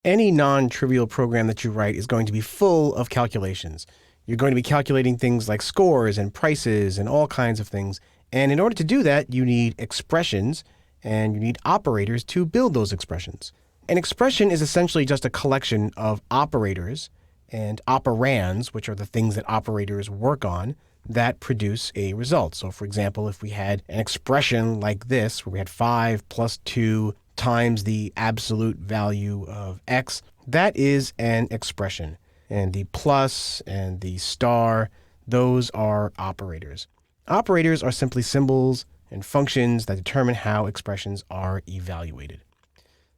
Any non-trivial program that you write is going to be full of calculations. You're going to be calculating things like scores and prices and all kinds of things. And in order to do that, you need expressions and you need operators to build those expressions. An expression is essentially just a collection of operators and operands, which are the things that operators work on, that produce a result. So for example, if we had an expression like this, where we had 5 plus 2 times the absolute value of x, that is an expression. And the plus and the star, those are operators. Operators are simply symbols and functions that determine how expressions are evaluated.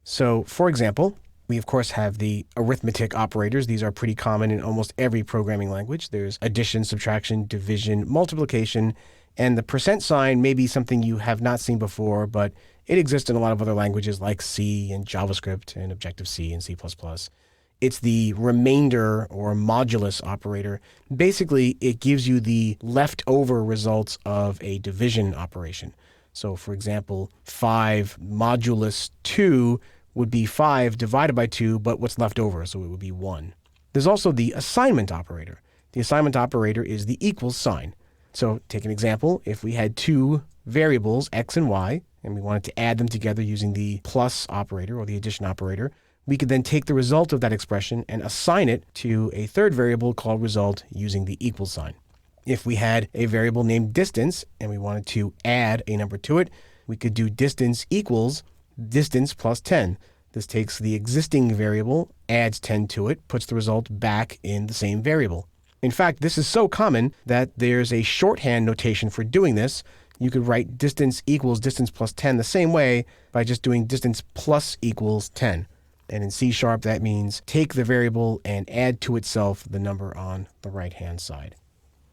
So, for example, we of course have the arithmetic operators. These are pretty common in almost every programming language. There's addition, subtraction, division, multiplication, and the percent sign may be something you have not seen before, but it exists in a lot of other languages like C and JavaScript and Objective-C and C++. It's the remainder or modulus operator. Basically, it gives you the leftover results of a division operation. So for example, 5 modulus 2 would be 5 divided by 2, but what's left over, so it would be 1. There's also the assignment operator. The assignment operator is the equals sign. So take an example. If we had two variables, x and y, and we wanted to add them together using the plus operator or the addition operator, we could then take the result of that expression and assign it to a third variable called result using the equal sign. If we had a variable named distance and we wanted to add a number to it, we could do distance equals distance plus 10. This takes the existing variable, adds 10 to it, puts the result back in the same variable. In fact, this is so common that there's a shorthand notation for doing this. You could write distance equals distance plus 10 the same way by just doing distance plus equals 10. And in C# that means take the variable and add to itself the number on the right-hand side.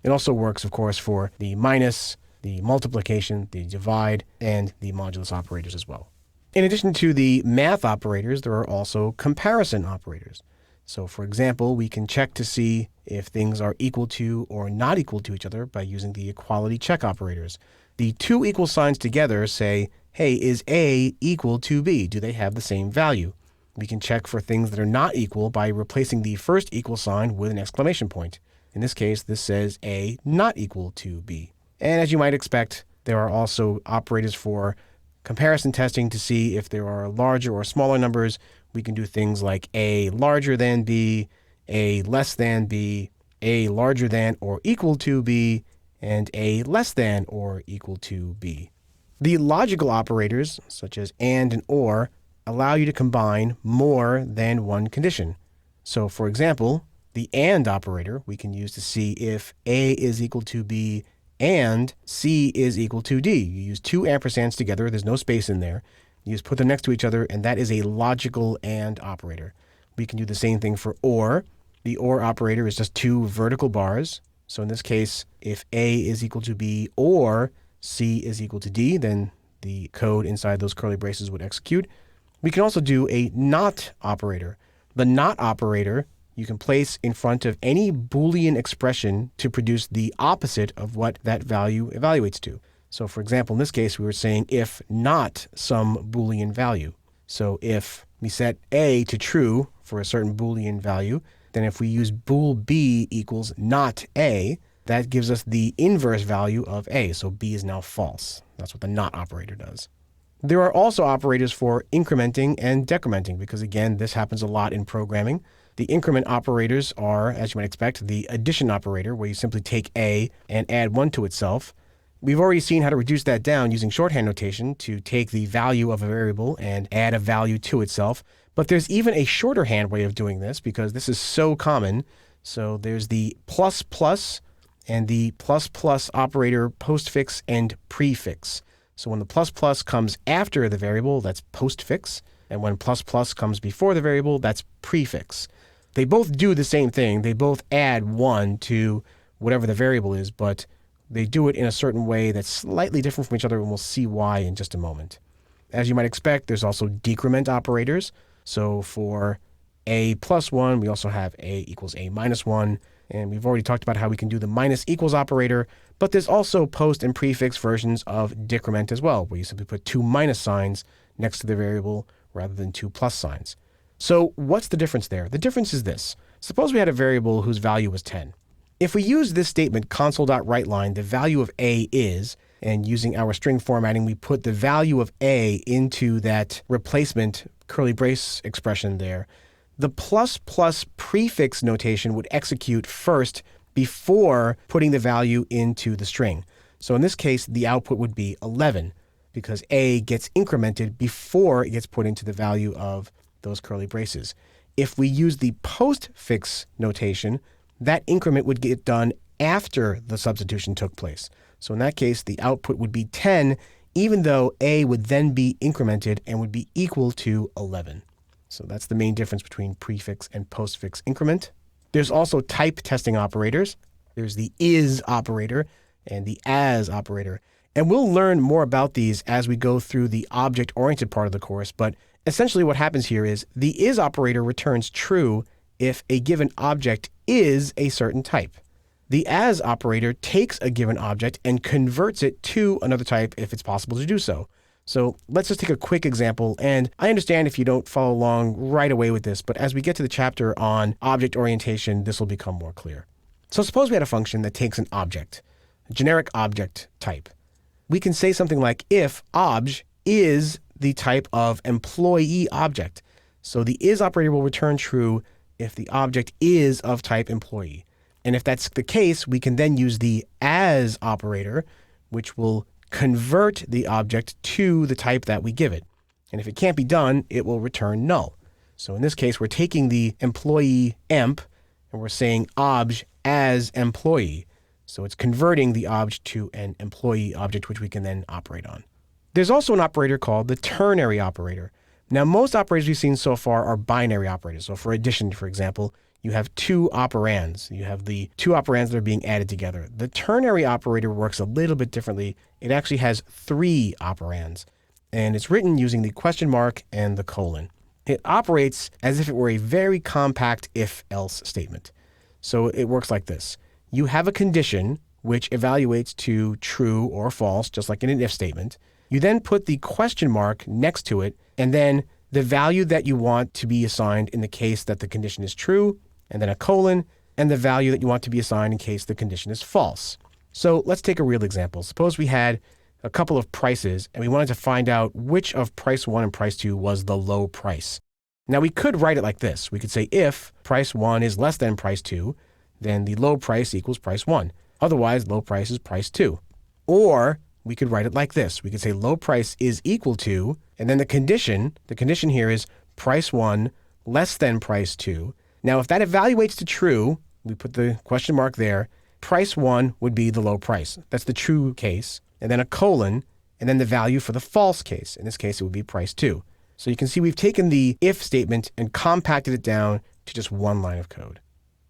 It also works, of course, for the minus, the multiplication, the divide, and the modulus operators as well. In addition to the math operators, there are also comparison operators. So for example, we can check to see if things are equal to or not equal to each other by using the equality check operators. The two equal signs together say, hey, is A equal to B? Do they have the same value? We can check for things that are not equal by replacing the first equal sign with an exclamation point. In this case, this says A not equal to B. And as you might expect, there are also operators for comparison testing to see if there are larger or smaller numbers. We can do things like A larger than B, A less than B, A larger than or equal to B, and A less than or equal to B. The logical operators, such as and or, allow you to combine more than one condition. So for example, the and operator we can use to see if A is equal to B and C is equal to D. You use two ampersands together, there's no space in there. You just put them next to each other, and that is a logical and operator. We can do the same thing for or. The or operator is just two vertical bars. So in this case, if A is equal to B or C is equal to D, then the code inside those curly braces would execute. We can also do a not operator. The not operator you can place in front of any Boolean expression to produce the opposite of what that value evaluates to. So for example, in this case, we were saying if not some Boolean value. So if we set A to true for a certain Boolean value, then if we use bool B equals not A, that gives us the inverse value of A. So B is now false. That's what the not operator does. There are also operators for incrementing and decrementing, because again, this happens a lot in programming. The increment operators are, as you might expect, the addition operator, where you simply take A and add 1 to itself. We've already seen how to reduce that down using shorthand notation to take the value of a variable and add a value to itself. But there's even a shorter hand way of doing this, because this is so common. So there's the plus plus and the plus plus operator postfix and prefix. So when the plus plus comes after the variable, that's postfix. And when plus plus comes before the variable, that's prefix. They both do the same thing. They both add 1 to whatever the variable is, but they do it in a certain way that's slightly different from each other, and we'll see why in just a moment. As you might expect, there's also decrement operators. So for A plus 1, we also have A equals A minus 1. And we've already talked about how we can do the minus equals operator, but there's also post and prefix versions of decrement as well, where you simply put two minus signs next to the variable rather than two plus signs. So what's the difference there? The difference is this. Suppose we had a variable whose value was 10. If we use this statement, console.writeLine, the value of a is, and using our string formatting, we put the value of a into that replacement curly brace expression there, the plus plus prefix notation would execute first before putting the value into the string. So in this case, the output would be 11 because a gets incremented before it gets put into the value of those curly braces. If we use the postfix notation, that increment would get done after the substitution took place. So in that case, the output would be 10, even though a would then be incremented and would be equal to 11. So that's the main difference between prefix and postfix increment. There's also type testing operators. There's the is operator and the as operator. And we'll learn more about these as we go through the object-oriented part of the course, but essentially what happens here is the is operator returns true if a given object is a certain type. The as operator takes a given object and converts it to another type if it's possible to do so. So let's just take a quick example, and I understand if you don't follow along right away with this, but as we get to the chapter on object orientation, this will become more clear. So suppose we had a function that takes an object, a generic object type. We can say something like if obj is the type of employee object. So the is operator will return true if the object is of type employee. And if that's the case, we can then use the as operator, which will convert the object to the type that we give it. And if it can't be done, it will return null. So in this case, we're taking the employee emp and we're saying obj as employee. So it's converting the object to an employee object, which we can then operate on. There's also an operator called the ternary operator. Now, most operators we've seen so far are binary operators. So for addition, for example, you have two operands. You have the two operands that are being added together. The ternary operator works a little bit differently. It actually has three operands, and it's written using the question mark and the colon. It operates as if it were a very compact if-else statement. So it works like this. You have a condition which evaluates to true or false, just like in an if statement. You then put the question mark next to it, and then the value that you want to be assigned in the case that the condition is true, and then a colon, and the value that you want to be assigned in case the condition is false. So let's take a real example. Suppose we had a couple of prices, and we wanted to find out which of price 1 and price 2 was the low price. Now we could write it like this. We could say if price 1 is less than price 2, then the low price equals price 1. Otherwise, low price is price 2. Or we could write it like this. We could say low price is equal to, and then the condition here is price 1 less than price 2. Now, if that evaluates to true, we put the question mark there, price 1 would be the low price. That's the true case. And then a colon, and then the value for the false case. In this case, it would be price 2. So you can see we've taken the if statement and compacted it down to just one line of code.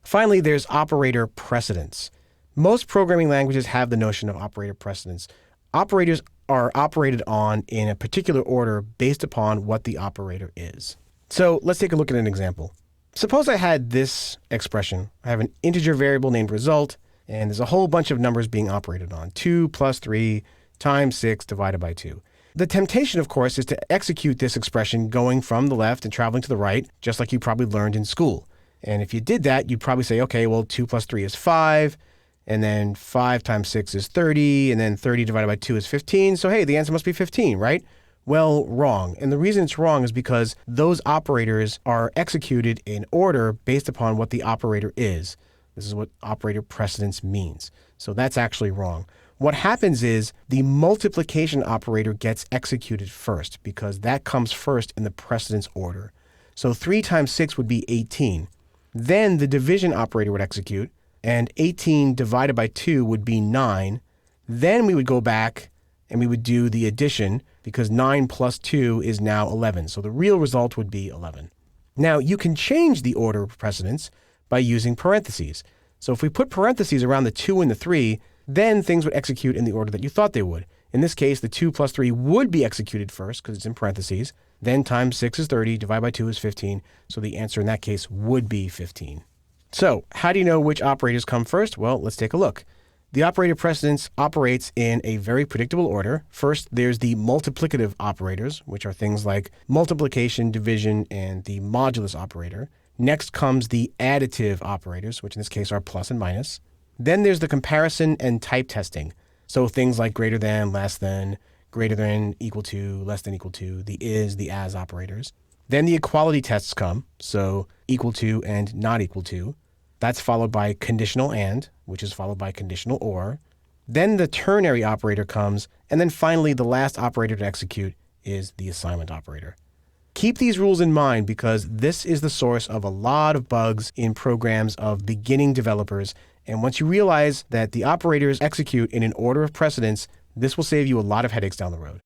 Finally, there's operator precedence. Most programming languages have the notion of operator precedence. Operators are operated on in a particular order based upon what the operator is. So let's take a look at an example. Suppose I had this expression. I have an integer variable named result, and there's a whole bunch of numbers being operated on. 2 plus 3 times 6 divided by 2. The temptation, of course, is to execute this expression going from the left and traveling to the right, just like you probably learned in school. And if you did that, you'd probably say, okay, well, 2 plus 3 is 5, and then 5 times 6 is 30, and then 30 divided by 2 is 15. So, hey, the answer must be 15, right? Well, wrong. And the reason it's wrong is because those operators are executed in order based upon what the operator is. This is what operator precedence means. So that's actually wrong. What happens is the multiplication operator gets executed first because that comes first in the precedence order. So 3 times 6 would be 18. Then the division operator would execute, and 18 divided by 2 would be 9. Then we would go back and we would do the addition because 9 plus 2 is now 11. So the real result would be 11. Now, you can change the order of precedence by using parentheses. So if we put parentheses around the 2 and the 3, then things would execute in the order that you thought they would. In this case, the 2 plus 3 would be executed first because it's in parentheses. Then times 6 is 30, divided by 2 is 15. So the answer in that case would be 15. So how do you know which operators come first? Well, let's take a look. The operator precedence operates in a very predictable order. First, there's the multiplicative operators, which are things like multiplication, division, and the modulus operator. Next comes the additive operators, which in this case are plus and minus. Then there's the comparison and type testing. So things like greater than, less than, greater than, equal to, less than equal to, the is, the as operators. Then the equality tests come, so equal to and not equal to. That's followed by conditional and, which is followed by conditional or. Then the ternary operator comes, and then finally the last operator to execute is the assignment operator. Keep these rules in mind because this is the source of a lot of bugs in programs of beginning developers. And once you realize that the operators execute in an order of precedence, this will save you a lot of headaches down the road.